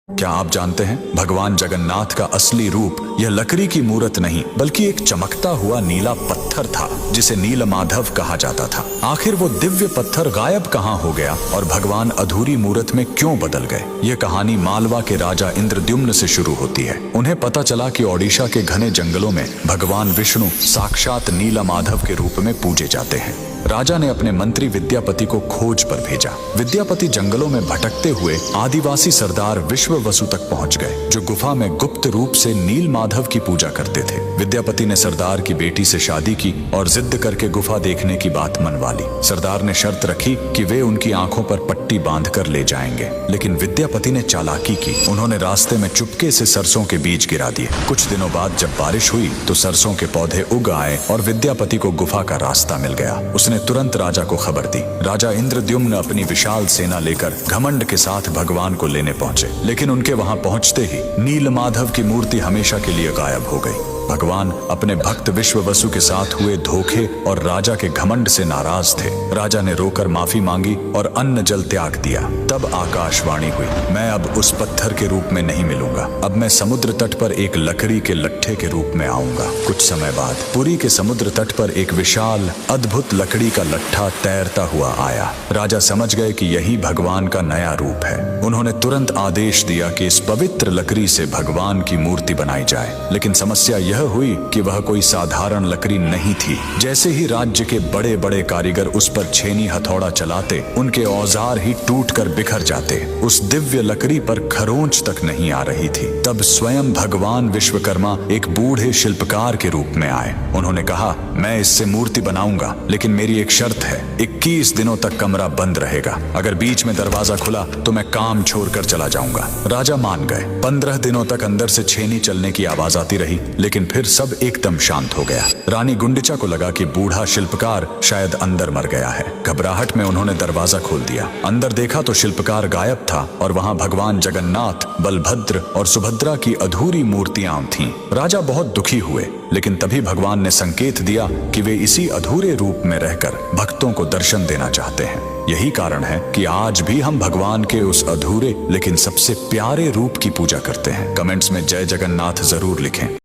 क्या आप जानते हैं भगवान जगन्नाथ का असली रूप यह लकड़ी की मूरत नहीं बल्कि एक चमकता हुआ नीला पत्थर था जिसे नीलमाधव कहा जाता था। आखिर वो दिव्य पत्थर गायब कहाँ हो गया और भगवान अधूरी मूरत में क्यों बदल गए? ये कहानी मालवा के राजा इंद्रद्युम्न से शुरू होती है। उन्हें पता चला कि ओडिशा के घने जंगलों में भगवान विष्णु साक्षात नीलमाधव के रूप में पूजे जाते हैं। राजा ने अपने मंत्री विद्यापति को खोज पर भेजा। विद्यापति जंगलों में भटकते हुए आदिवासी सरदार विश्ववसु तक पहुंच गए, जो गुफा में गुप्त रूप से नीलमाधव की पूजा करते थे। विद्यापति ने सरदार की बेटी से शादी की और जिद करके गुफा देखने की बात मनवा ली। सरदार ने शर्त रखी कि वे उनकी आंखों पर पट्टी बांधकर ले जाएंगे, लेकिन विद्यापति ने चालाकी की। उन्होंने रास्ते में चुपके से सरसों के बीज गिरा दिए। कुछ दिनों बाद जब बारिश हुई तो सरसों के पौधे उग आए और विद्यापति को गुफा का रास्ता मिल गया। उसने तुरंत राजा को खबर दी। राजा इंद्रद्युम्न अपनी विशाल सेना लेकर घमंड के साथ भगवान को लेने पहुंचे, लेकिन उनके वहां पहुंचते ही नीलमाधव की मूर्ति हमेशा के लिए गायब हो गई। भगवान अपने भक्त विश्ववसु के साथ हुए धोखे और राजा के घमंड से नाराज थे। राजा ने रोकर माफी मांगी और अन्न जल त्याग दिया। तब आकाशवाणी हुई, मैं अब उस पत्थर के रूप में नहीं मिलूंगा, अब मैं समुद्र तट पर एक लकड़ी के लट्ठे के रूप में आऊंगा। कुछ समय बाद पुरी के समुद्र तट पर एक विशाल अद्भुत लकड़ी का लट्ठा तैरता हुआ आया। राजा समझ गए कि यही भगवान का नया रूप है। उन्होंने तुरंत आदेश दिया कि इस पवित्र लकड़ी से भगवान की मूर्ति बनाई जाए, लेकिन समस्या यह हुई कि वह कोई साधारण लकड़ी नहीं थी। जैसे ही राज्य के बड़े बड़े कारीगर उस पर छेनी हथौड़ा चलाते, उनके औजार ही टूटकर बिखर जाते। उस दिव्य लकड़ी पर खरोंच तक नहीं आ रही थी। तब स्वयं भगवान विश्वकर्मा एक बूढ़े शिल्पकार के रूप में आए। उन्होंने कहा, मैं इससे मूर्ति बनाऊंगा, लेकिन मेरी एक शर्त है, 21 दिनों तक कमरा बंद रहेगा। अगर बीच में दरवाजा खुला तो मैं काम छोड़कर चला जाऊंगा। राजा मान गए। 15 दिनों तक अंदर से छेनी चलने की आवाज आती रही, लेकिन फिर सब एकदम शांत हो गया। रानी गुंडिचा को लगा कि बूढ़ा शिल्पकार शायद अंदर मर गया है। घबराहट में उन्होंने दरवाजा खोल दिया। अंदर देखा तो शिल्पकार गायब था और वहां भगवान जगन्नाथ, बलभद्र और सुभद्रा की अधूरी मूर्तियां थीं। राजा बहुत दुखी हुए, लेकिन तभी भगवान ने संकेत दिया कि वे इसी अधूरे रूप में रहकर भक्तों को दर्शन देना चाहते हैं। यही कारण है कि आज भी हम भगवान के उस अधूरे लेकिन सबसे प्यारे रूप की पूजा करते हैं। कमेंट्स में जय जगन्नाथ जरूर लिखें।